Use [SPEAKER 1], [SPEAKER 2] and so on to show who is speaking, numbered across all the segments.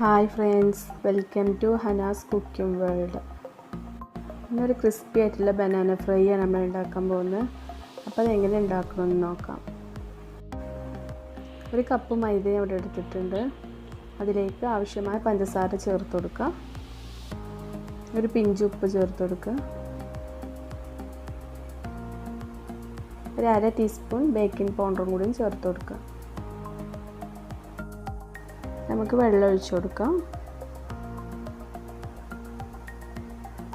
[SPEAKER 1] Hi friends, welcome to Hana's cooking world. ഇന്നൊരു crispy ആയിട്ടുള്ള banana fry ആണ് നമ്മൾ ഉണ്ടാക്കാൻ പോകുന്നത്. അപ്പോൾ അത് എങ്ങനെ ഉണ്ടാക്കണമെന്ന് നോക്കാം. ഒരു കപ്പ് മൈദ ഇവിടെ എടുത്തിട്ടുണ്ട്. അതിലേക്ക് ആവശ്യമായ പഞ്ചസാര ചേർത്ത് കൊടുക്കുക. ഒരു പിഞ്ച് ഉപ്പ് ചേർത്ത് കൊടുക്കുക. ഒരു അര ടീസ്പൂൺ ബേക്കിംഗ് പൗഡറും കൂടി ചേർത്ത് കൊടുക്കുക. നമുക്ക് വെള്ളം ഒഴിച്ചു കൊടുക്കാം.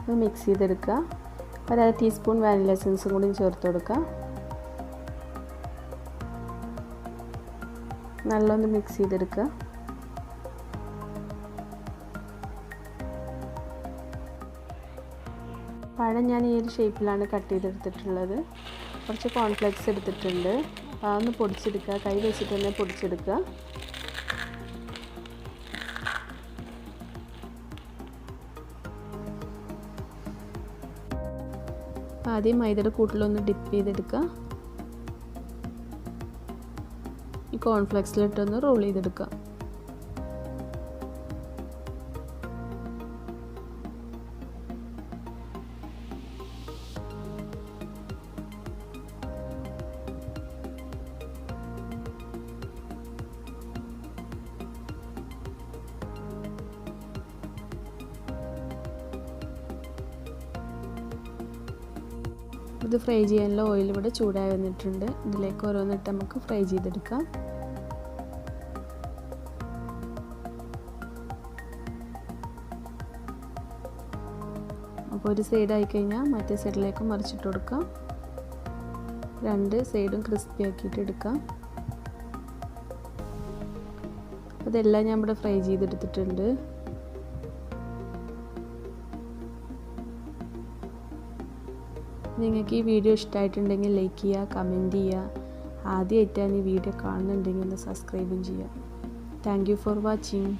[SPEAKER 1] അത് മിക്സ് ചെയ്തെടുക്കുക. ഒരു അര ടീസ്പൂൺ വാനില എസൻസും കൂടി ചേർത്ത് കൊടുക്കുക. നല്ലൊന്ന് മിക്സ് ചെയ്തെടുക്കുക. പഴം ഞാൻ ഈ ഒരു ഷേപ്പിലാണ് കട്ട് ചെയ്തെടുത്തിട്ടുള്ളത്. കുറച്ച് കോൺഫ്ലെക്സ് എടുത്തിട്ടുണ്ട്. അതൊന്ന് പൊടിച്ചെടുക്കുക. കൈ വെച്ചിട്ട് തന്നെ പൊടിച്ചെടുക്കുക. ആദ്യം മൈദയുടെ കൂട്ടിലൊന്ന് ഡിപ്പ് ചെയ്തെടുക്കുക. ഈ കോൺഫ്ലെക്സിലിട്ടൊന്ന് റോൾ ചെയ്തെടുക്കുക. ഇത് ഫ്രൈ ചെയ്യാനുള്ള ഓയിൽ ഇവിടെ ചൂടായി വന്നിട്ടുണ്ട്. ഇതിലേക്ക് ഓരോന്നിട്ട് നമുക്ക് ഫ്രൈ ചെയ്തെടുക്കാം. അപ്പോൾ ഒരു സൈഡ് ആയി കഴിഞ്ഞാൽ മറ്റേ സൈഡിലേക്ക് മറിച്ചിട്ട് കൊടുക്കാം. രണ്ട് സൈഡും ക്രിസ്പി ആക്കിയിട്ട് എടുക്കാം. അതെല്ലാം ഞാൻ ഇവിടെ ഫ്രൈ ചെയ്തെടുത്തിട്ടുണ്ട്. നിങ്ങൾക്ക് ഈ വീഡിയോ ഇഷ്ടമായിട്ടുണ്ടെങ്കിൽ ലൈക്ക് ചെയ്യുക, കമൻറ്റ് ചെയ്യുക. ആദ്യമായിട്ടാണ് ഈ വീഡിയോ കാണുന്നുണ്ടെങ്കിൽ ഒന്ന് സബ്സ്ക്രൈബും ചെയ്യുക. Thank you for watching.